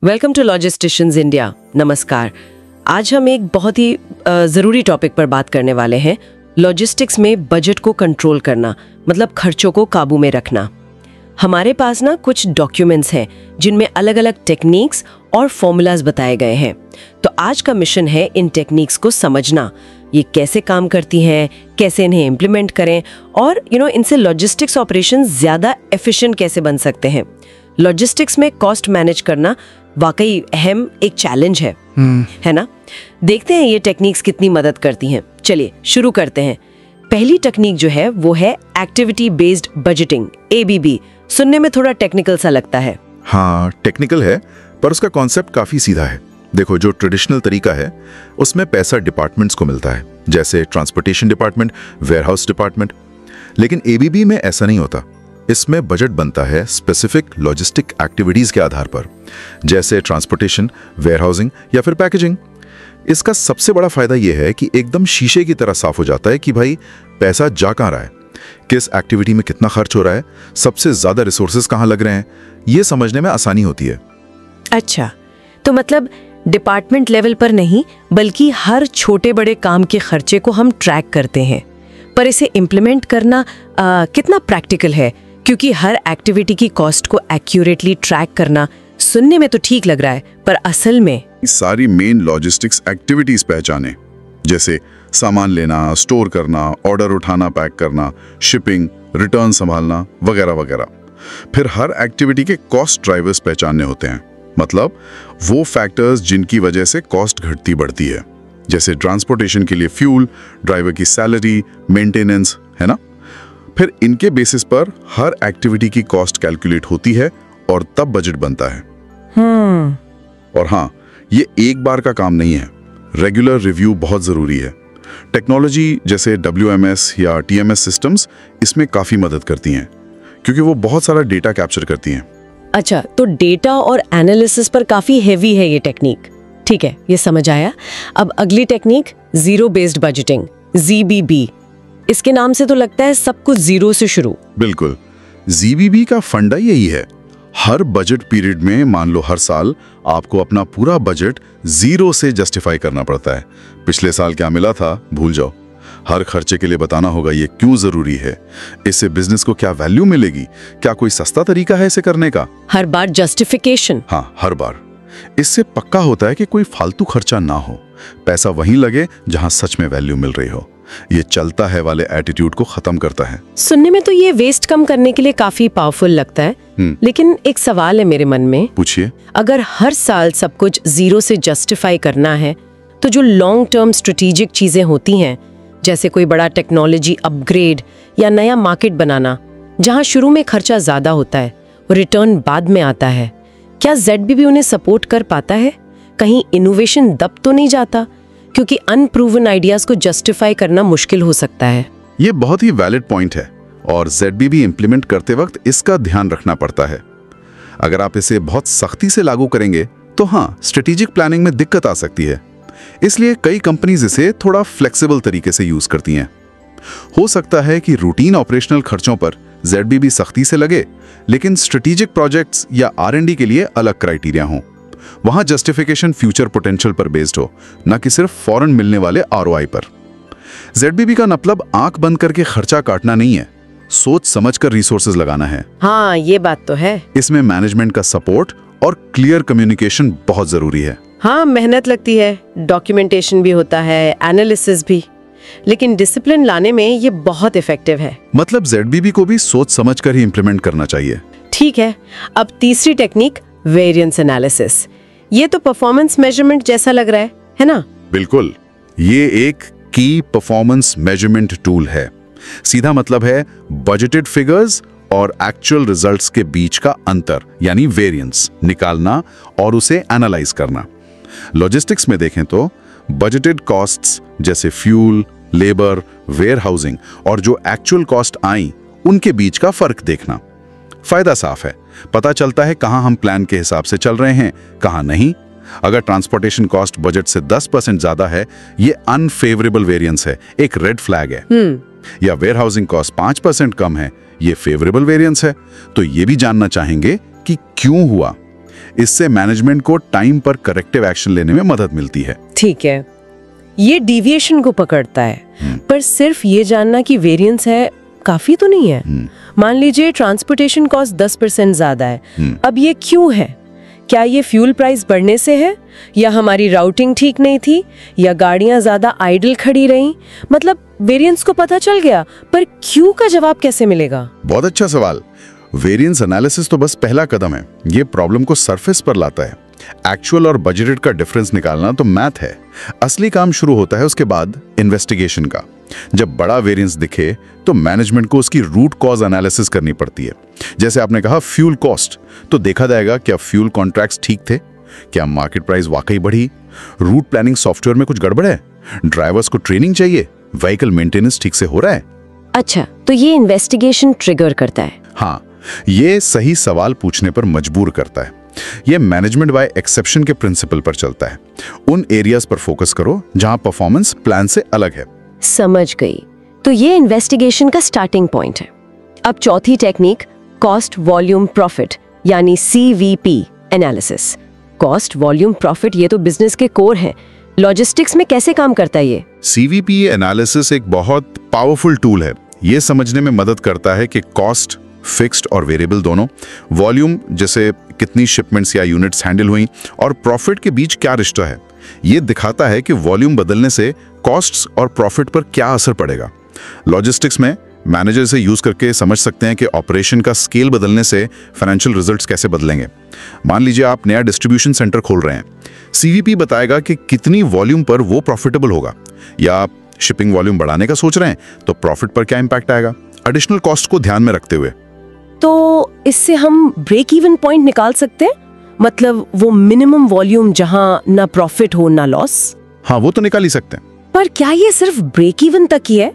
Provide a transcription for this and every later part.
Welcome to लॉजिस्टिशियंस India. नमस्कार। आज हम एक बहुत ही ज़रूरी टॉपिक पर बात करने वाले हैं। लॉजिस्टिक्स में बजट को कंट्रोल करना, मतलब खर्चों को काबू में रखना। हमारे पास ना कुछ डॉक्यूमेंट्स हैं जिनमें अलग अलग टेक्निक्स और फॉर्मूलाज बताए गए हैं। तो आज का मिशन है इन टेक्निक्स को समझना, ये कैसे काम करती हैं, कैसे इन्हें इम्प्लीमेंट करें और इनसे लॉजिस्टिक्स ऑपरेशन ज़्यादा एफिशिएंट कैसे बन सकते हैं। लॉजिस्टिक्स में कॉस्ट मैनेज करना वाकई अहम एक चैलेंज है ना। देखते हैं ये टेक्निक्स कितनी मदद करती हैं। चलिए शुरू करते हैं। पहली टेक्निक जो है वो है एक्टिविटी बेस्ड बजटिंग, ABB। सुनने में थोड़ा टेक्निकल सा लगता है। हाँ, टेक्निकल है पर उसका कॉन्सेप्ट काफी सीधा है। देखो, जो ट्रेडिशनल तरीका है उसमें पैसा डिपार्टमेंट्स को मिलता है, जैसे ट्रांसपोर्टेशन डिपार्टमेंट, वेयरहाउस डिपार्टमेंट। लेकिन ABB में ऐसा नहीं होता। इसमें बजट बनता है स्पेसिफिक लॉजिस्टिक एक्टिविटीज के आधार पर, जैसे ट्रांसपोर्टेशन, वेयरहाउसिंग या फिर पैकेजिंग। इसका सबसे बड़ा फायदा यह है कि एकदम शीशे की तरह साफ हो जाता है कि भाई पैसा जा कहाँ रहा है, किस एक्टिविटी में कितना खर्च हो रहा है, सबसे ज्यादा रिसोर्सेज कहाँ लग रहे हैं, ये समझने में आसानी होती है। अच्छा, तो मतलब डिपार्टमेंट लेवल पर नहीं बल्कि हर छोटे बड़े काम के खर्चे को हम ट्रैक करते हैं। पर इसे इम्प्लीमेंट करना कितना प्रैक्टिकल है, क्योंकि हर एक्टिविटी की कॉस्ट को एक्यूरेटली ट्रैक करना सुनने में तो ठीक लग रहा है, पर असल में सारी मेन लॉजिस्टिक्स एक्टिविटीज पहचाने, जैसे सामान लेना, स्टोर करना, ऑर्डर उठाना, पैक करना, शिपिंग, रिटर्न संभालना वगैरह वगैरह। फिर हर एक्टिविटी के कॉस्ट ड्राइवर्स पहचानने होते हैं, मतलब वो फैक्टर्स जिनकी वजह से कॉस्ट घटती बढ़ती है, जैसे ट्रांसपोर्टेशन के लिए फ्यूल, ड्राइवर की सैलरी, मेंटेनेंस, है ना। फिर इनके बेसिस पर हर एक्टिविटी की कॉस्ट कैलकुलेट होती है और तब बजट बनता है। और हाँ, ये एक बार का काम नहीं है, रेगुलर रिव्यू बहुत जरूरी है। टेक्नोलॉजी जैसे WMS या TMS सिस्टम्स इसमें काफी मदद करती हैं, क्योंकि वो बहुत सारा डेटा कैप्चर करती हैं। अच्छा, तो डेटा और एनालिसिस पर काफी हेवी है ये टेक्निक। ठीक है, ये समझ आया। अब अगली technique zero based budgeting, ZBB। इसके नाम से तो लगता है सब कुछ जीरो से शुरू। बिल्कुल, ZBB का फंडा यही है। हर बजट पीरियड में, मान लो हर साल, आपको अपना पूरा बजट जीरो से जस्टिफाई करना पड़ता है। पिछले साल क्या मिला था भूल जाओ। हर खर्चे के लिए बताना होगा ये क्यों जरूरी है, इससे बिजनेस को क्या वैल्यू मिलेगी, क्या कोई सस्ता तरीका है इसे करने का। हर बार जस्टिफिकेशन। हाँ, हर बार। इससे पक्का होता है कि कोई फालतू खर्चा ना हो, पैसा वहीं लगे जहां सच में वैल्यू मिल रही हो। ये चलता है वाले एटीट्यूड को खत्म करता है। सुनने में तो ये वेस्ट कम करने के लिए काफी पावरफुल लगता है, लेकिन एक सवाल है मेरे मन में। पूछिए। अगर हर साल सब कुछ जीरो से जस्टिफाई करना है, तो जो लॉन्ग टर्म स्ट्रेटेजिक चीजें होती हैं, जैसे कोई बड़ा टेक्नोलॉजी अपग्रेड या नया मार्केट बनाना, जहां शुरू में खर्चा ज्यादा होता है और रिटर्न बाद में आता है, क्या ZBB उन्हें सपोर्ट कर पाता है? कहीं इनोवेशन दब तो नहीं जाता? क्योंकि अनप्रूवन आइडियाज को जस्टिफाई करना मुश्किल हो सकता है। ये बहुत ही वैलिड पॉइंट है और ZBB इंप्लीमेंट करते वक्त इसका ध्यान रखना पड़ता है। अगर आप इसे बहुत सख्ती से लागू करेंगे तो हाँ, स्ट्रेटेजिक प्लानिंग में दिक्कत आ सकती है। इसलिए कई कंपनीज इसे थोड़ा फ्लेक्सिबल तरीके से यूज करती हैं। हो सकता है कि रूटीन ऑपरेशनल खर्चों पर ZBB सख्ती से लगे, लेकिन स्ट्रेटेजिक प्रोजेक्ट्स या R&D के लिए अलग क्राइटेरिया हों। वहां जस्टिफिकेशन फ्यूचर पोटेंशियल पर बेस्ड हो, न कि सिर्फ फौरन मिलने वाले ROI पर। ZBB का मतलब आंख बंद करके खर्चा काटना नहीं है, सोच समझकर रिसोर्सेज लगाना है। हाँ, ये बात तो है। इसमें मैनेजमेंट का सपोर्ट और क्लियर कम्युनिकेशन बहुत जरूरी है। हाँ, मेहनत लगती है, डॉक्यूमेंटेशन भी होता है, एनालिसिस भी, लेकिन डिसिप्लिन लाने में ये बहुत इफेक्टिव है। मतलब ZBB को भी सोच समझकर ही इंप्लीमेंट करना चाहिए। ठीक है, अब तीसरी टेक्निक, वेरिएंस एनालिसिस। ये तो परफॉर्मेंस मेजरमेंट जैसा लग रहा है ना? बिल्कुल, ये एक की परफॉर्मेंस मेजरमेंट टूल है। सीधा मतलब है बजटेड फिगर्स और एक्चुअल रिजल्ट्स के बीच का अंतर, यानी वेरिएंस निकालना और उसे एनालाइज करना। लॉजिस्टिक्स में देखें तो बजटेड कॉस्ट्स जैसे फ्यूल, लेबर, वेयरहाउसिंग और जो एक्चुअल कॉस्ट आई, उनके बीच का फर्क देखना। फायदा साफ है, पता चलता है कहां हम प्लान के हिसाब से चल रहे हैं, कहां नहीं। अगर ट्रांसपोर्टेशन कॉस्ट बजट से 10% ज्यादा है, ये अनफेवरेबल वेरिएंस है, एक रेड फ्लैग है। या वेयरहाउसिंग कॉस्ट 5% कम है, ये फेवरेबल वेरिएंस है। तो ये भी जानना चाहेंगे कि क्यों हुआ। इससे मैनेजमेंट को टाइम पर करेक्टिव एक्शन लेने में मदद मिलती है। ठीक है, ये डिविएशन को पकड़ता है, पर सिर्फ ये जानना कि वेरिएंस है काफी तो नहीं है। मान लीजिए ट्रांसपोर्टेशन कॉस्ट 10% ज्यादा है, अब ये क्यों है? क्या ये फ्यूल प्राइस बढ़ने से है, या हमारी राउटिंग ठीक नहीं थी, या गाड़ियां ज्यादा आइडल खड़ी रहीं? मतलब वेरिएंस को पता चल गया, पर क्यों का जवाब कैसे मिलेगा? बहुत अच्छा सवाल। वेरिएंस एनालिसिस तो बस पहला कदम है, ये प्रॉब्लम को सरफेस पर लाता है। एक्चुअल और बजटेड का डिफरेंस निकालना तो मैथ है। असली काम शुरू होता है उसके बाद इन्वेस्टिगेशन का। जब बड़ा वेरिएंस दिखे तो मैनेजमेंट को उसकी रूट कॉज एनालिसिस करनी पड़ती है। जैसे आपने कहा फ्यूल कॉस्ट, तो देखा जाएगा क्या फ्यूल कॉन्ट्रैक्ट्स ठीक थे, क्या मार्केट प्राइस वाकई बढ़ी, रूट प्लानिंग सॉफ्टवेयर में कुछ गड़बड़ है, ड्राइवर्स को ट्रेनिंग चाहिए, व्हीकल मेंटेनेंस ठीक से हो रहा है। अच्छा, तो ये इन्वेस्टिगेशन ट्रिगर करता है। हाँ, ये सही सवाल पूछने पर मजबूर करता है। ये मैनेजमेंट बाय एक्सेप्शन के प्रिंसिपल पर चलता है। उन एरियाज पर फोकस करो जहां परफॉर्मेंस प्लान से अलग है। समझ गई। तो ये इन्वेस्टिगेशन का स्टार्टिंग पॉइंट है। अब चौथी टेक्निक, कॉस्ट वॉल्यूम प्रॉफिट यानी CVP analysis. Cost volume profit ये तो बिजनेस के कोर है। लॉजिस्टिक्स में कैसे काम करता है ये? CVP एनालिसिस एक बहुत पावरफुल टूल है। ये समझने में मदद करता है कि कॉस्ट, फिक्स्ड और वेरिएबल दोनों, वॉल्यूम जैसे कितनी शिपमेंट्स या यूनिट्स हैंडल हुई, और प्रॉफिट के बीच क्या रिश्ता है। ये दिखाता है कि वॉल्यूम बदलने से कॉस्ट्स और प्रॉफिट पर क्या असर पड़ेगा। लॉजिस्टिक्स में मैनेजर से यूज करके समझ सकते हैं कि ऑपरेशन का स्केल बदलने से फाइनेंशियल रिजल्ट्स कैसे बदलेंगे। मान लीजिए आप नया डिस्ट्रीब्यूशन सेंटर खोल रहे हैं, CVP बताएगा कि कितनी वॉल्यूम पर वो प्रॉफिटेबल होगा, या आप शिपिंग वॉल्यूम बढ़ाने का सोच रहे हैं तो प्रॉफिट पर क्या इंपैक्ट आएगा, एडिशनल कॉस्ट को ध्यान में रखते हुए। तो इससे हम ब्रेक इवन पॉइंट निकाल सकते हैं, मतलब वो मिनिमम वॉल्यूम जहां ना प्रॉफिट हो ना लॉस। हाँ, वो तो निकाल ही सकते हैं। पर क्या ये सिर्फ ब्रेक इवन तक ही है,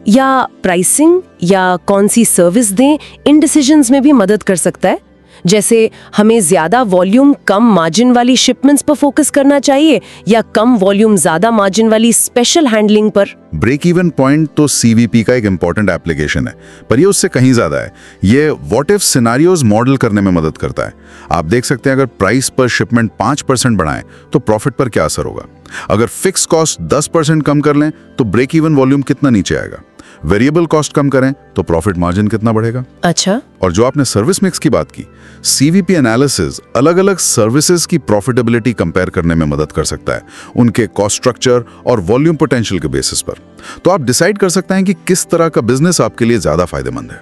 या प्राइसिंग या कौन सी सर्विस दें इन डिसीजंस में भी मदद कर सकता है? जैसे हमें ज्यादा वॉल्यूम कम मार्जिन वाली शिपमेंट्स पर फोकस करना चाहिए, या कम वॉल्यूम ज्यादा मार्जिन वाली स्पेशल हैंडलिंग पर? ब्रेक इवन पॉइंट तो CVP का एक इंपॉर्टेंट एप्लीकेशन है, पर ये उससे कहीं ज्यादा है। ये व्हाट इफ सिनेरियोज मॉडल करने में मदद करता है। आप देख सकते हैं अगर प्राइस पर शिपमेंट 5% बढ़ाएं तो प्रॉफिट पर क्या असर होगा। अगर फिक्स कॉस्ट 10% कम कर लें तो ब्रेक इवन वॉल्यूम कितना नीचे आएगा। वेरिएबल कॉस्ट कम करें तो प्रॉफिट मार्जिन कितना बढ़ेगा। अच्छा, और जो आपने सर्विस मिक्स की बात की, CVP एनालिसिस अलग अलग सर्विसेज की प्रॉफिटेबिलिटी कंपेयर करने में मदद कर सकता है, उनके कॉस्ट स्ट्रक्चर और वॉल्यूम पोटेंशियल के बेसिस पर। तो आप डिसाइड कर सकते हैं कि किस तरह का बिजनेस आपके लिए ज्यादा फायदेमंद है।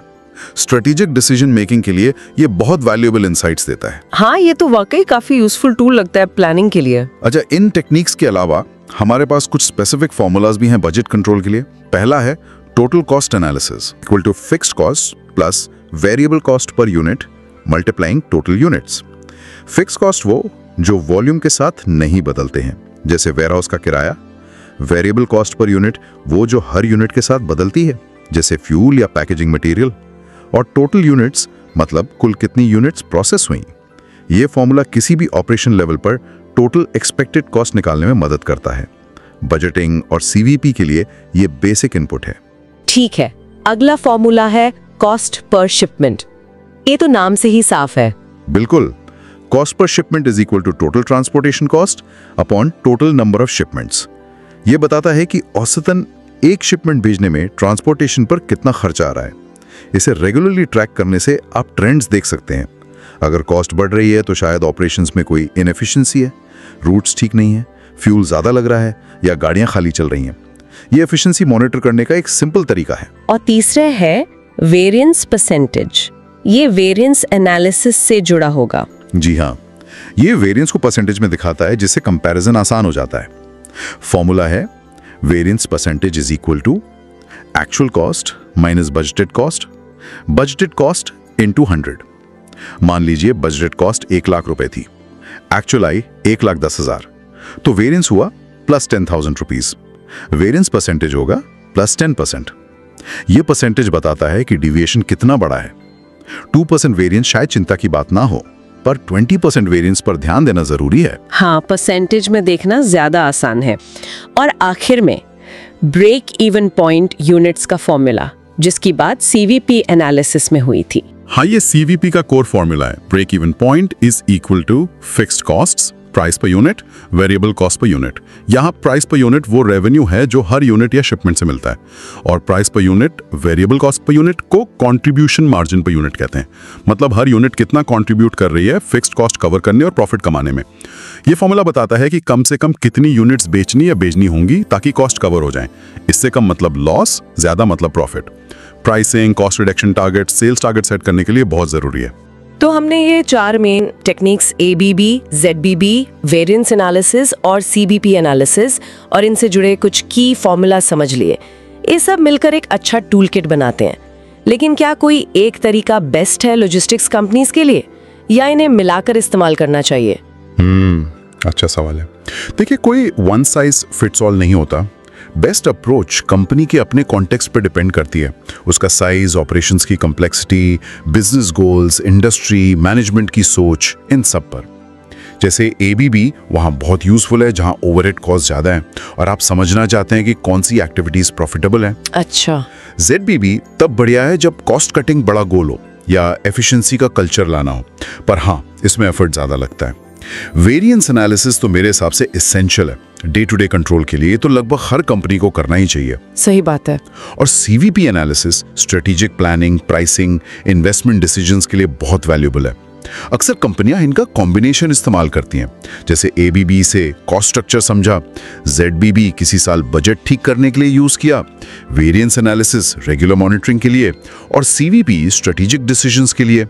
स्ट्रेटेजिक डिसीजन मेकिंग के लिए ये बहुत वैल्यूएबल इनसाइट्स देता है। हाँ, ये तो वाकई काफी यूजफुल टूल लगता है प्लानिंग के लिए। अच्छा, इन टेक्निक्स के अलावा हमारे पास कुछ स्पेसिफिक फॉर्मूलाज भी हैं बजट कंट्रोल के लिए। पहला है total cost analysis equal to fixed cost plus variable cost per unit multiplying total units. Fix cost वो जो वॉल्यूम के साथ नहीं बदलते हैं, जैसे वेयरहाउस का किराया। वेरिएबल कॉस्ट पर यूनिट वो जो हर यूनिट के साथ बदलती है, जैसे फ्यूल या पैकेजिंग मटेरियल। और टोटल यूनिट्स मतलब कुल कितनी यूनिट्स प्रोसेस हुई। ये फॉर्मूला किसी भी ऑपरेशन लेवल पर टोटल एक्सपेक्टेड कॉस्ट निकालने में मदद करता है। बजटिंग और CVP के लिए ये बेसिक इनपुट है। ठीक है, अगला फॉर्मूला है कॉस्ट पर शिपमेंट। ये तो नाम से ही साफ है। बिल्कुल, cost per shipment is equal to total transportation cost upon total number of shipments. ये बताता है कि औसतन एक शिपमेंट भेजने में ट्रांसपोर्टेशन पर कितना खर्चा आ रहा है। इसे रेगुलरली ट्रैक करने से आप ट्रेंड्स देख सकते हैं। अगर कॉस्ट बढ़ रही है तो शायद ऑपरेशंस में कोई इनएफिशिएंसी है, रूट्स ठीक नहीं है, फ्यूल ज्यादा लग रहा है या गाड़ियां खाली चल रही हैं। ये एफिशिएंसी मॉनिटर करने का एक सिंपल तरीका है। और तीसरा है वेरिएंस परसेंटेज। ये वेरिएंस एनालिसिस से जुड़ा होगा। जी हाँ, ये वेरिएंस को परसेंटेज में दिखाता है जिससे कंपैरिजन आसान हो जाता है। फॉर्मूला है variance percentage is equal to actual cost minus budgeted cost into 100। मान लीजिए बजटेड कॉस्ट 1 लाख रुपए थी, एक्चुअल आई 1,10,000, तो वेरिएंस हुआ प्लस 10,000 रुपीज। वेरिएंस परसेंटेज होगा प्लस 10%। यह परसेंटेज बताता है कि डिविएशन कितना बड़ा है। 2% वेरिएंस शायद चिंता की बात ना हो, पर 20% वेरिएंस पर ध्यान देना जरूरी है। हाँ, परसेंटेज में देखना ज्यादा आसान है। और आखिर में ब्रेक इवन पॉइंट यूनिट्स का फॉर्मूला, जिसकी बात CVP एनालिसिस में हुई थी। हाँ, ये CVP का कोर फॉर्मूला है। Break even point is equal to fixed costs, price per unit, variable cost per unit. यहाँ प्राइस पर यूनिट वो रेवेन्यू है जो हर यूनिट या शिपमेंट से मिलता है, और price per unit, variable cost per unit को कंट्रीब्यूशन मार्जिन पर यूनिट कहते हैं। मतलब हर यूनिट कितना कंट्रीब्यूट कर रही है फिक्स्ड कॉस्ट कवर करने और प्रॉफिट कमाने में। ये फॉर्मूला बताता है कि कम से कम कितनी यूनिट्स बेचनी या बेचनी होंगी ताकि कॉस्ट कवर हो जाए। इससे कम मतलब लॉस, ज्यादा मतलब profit. Pricing, cost reduction target, sales target set करने के लिए बहुत जरूरी है। तो हमने ये 4 main techniques ABB, ZBB, variance analysis और CBP एनालिसिस और इनसे जुड़े कुछ की फॉर्मूला समझ लिए। ये सब मिलकर एक अच्छा टूल किट बनाते हैं। लेकिन क्या कोई एक तरीका बेस्ट है लॉजिस्टिक्स कंपनीज के लिए, या इन्हें मिलाकर इस्तेमाल करना चाहिए? अच्छा सवाल है। देखिए, कोई वन साइज फिट्स ऑल नहीं होता। बेस्ट अप्रोच कंपनी के अपने कॉन्टेक्स्ट पर डिपेंड करती है, उसका साइज, ऑपरेशंस की complexity, business goals, industry, management की सोच, इन सब पर। जैसे ABB वहाँ बहुत यूजफुल है जहाँ ओवरहेड कॉस्ट ज़्यादा है और आप समझना चाहते हैं कि कौन सी एक्टिविटीज प्रॉफिटेबल है। अच्छा। ZBB तब बढ़िया है जब कॉस्ट कटिंग बड़ा गोल हो या एफिशिएंसी का कल्चर लाना हो, पर हाँ, इसमें एफर्ट ज़्यादा लगता है। वेरिएंस एनालिसिस तो मेरे हिसाब से एसेंशियल है डे टू डे कंट्रोल के लिए, तो लगभग हर कंपनी को करना ही चाहिए। सही बात है। और CVP analysis strategic planning, pricing, investment decisions के लिए बहुत वैल्यूएबल है। अक्सर कंपनियां इनका कॉम्बिनेशन इस्तेमाल करती हैं। जैसे ABB से कॉस्ट स्ट्रक्चर समझा, ZBB किसी साल बजट ठीक करने के लिए यूज किया, वेरिएंस एनालिसिस रेगुलर मॉनिटरिंग के लिए, और CVP स्ट्रेटेजिक डिसीजंस के लिए।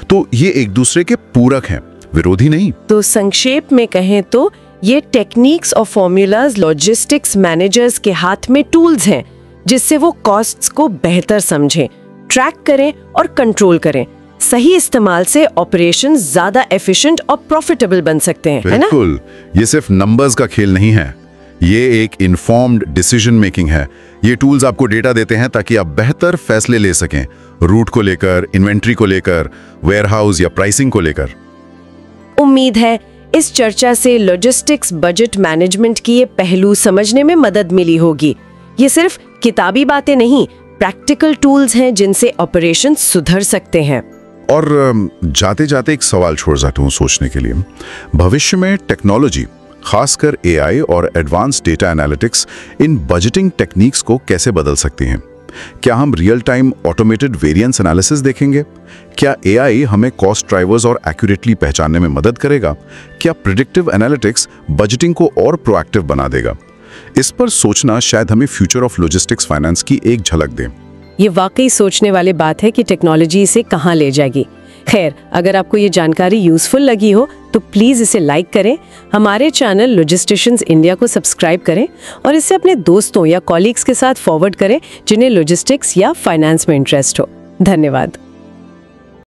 तो ये एक दूसरे के पूरक हैं, विरोधी नहीं। तो संक्षेप में कहें तो ये टेक्निक्स और फॉर्मूलाज लॉजिस्टिक्स मैनेजर्स के हाथ में टूल्स हैं जिससे वो कॉस्ट्स को बेहतर समझें, ट्रैक करें और कंट्रोल करें। सही इस्तेमाल से ऑपरेशन ज्यादा एफिशिएंट और प्रॉफिटेबल बन सकते हैं, है ना? बिल्कुल। ये सिर्फ नंबर्स का खेल नहीं है, ये एक इन्फॉर्म्ड डिसीजन मेकिंग है। ये टूल्स आपको डेटा देते हैं ताकि आप बेहतर फैसले ले सकें, रूट को लेकर, इन्वेंट्री को लेकर, वेयरहाउस या प्राइसिंग को लेकर। उम्मीद है इस चर्चा से लॉजिस्टिक्स बजट मैनेजमेंट की ये पहलू समझने में मदद मिली होगी। ये सिर्फ किताबी बातें नहीं, प्रैक्टिकल टूल्स हैं जिनसे ऑपरेशन सुधर सकते हैं। और जाते जाते एक सवाल छोड़ जाता हूँ सोचने के लिए। भविष्य में टेक्नोलॉजी, खासकर AI और एडवांस डेटा एनालिटिक्स, इन बजटिंग टेक्निक्स को कैसे बदल सकती हैं? क्या हम real time automated variance analysis देखेंगे? क्या AI हमें कॉस्ट ड्राइवर्स और एक्यूरेटली पहचानने में मदद करेगा? क्या प्रिडिक्टिव एनालिटिक्स बजटिंग को और प्रोएक्टिव बना देगा? इस पर सोचना शायद हमें फ्यूचर ऑफ लॉजिस्टिक्स फाइनेंस की एक झलक दे। ये वाकई सोचने वाली बात है कि टेक्नोलॉजी इसे कहाँ ले जाएगी। खैर, अगर आपको ये जानकारी यूजफुल लगी हो तो प्लीज़ इसे लाइक करें, हमारे चैनल लॉजिस्टिशियंस इंडिया को सब्सक्राइब करें और इसे अपने दोस्तों या कॉलीग्स के साथ फॉरवर्ड करें जिन्हें लॉजिस्टिक्स या फाइनेंस में इंटरेस्ट हो। धन्यवाद।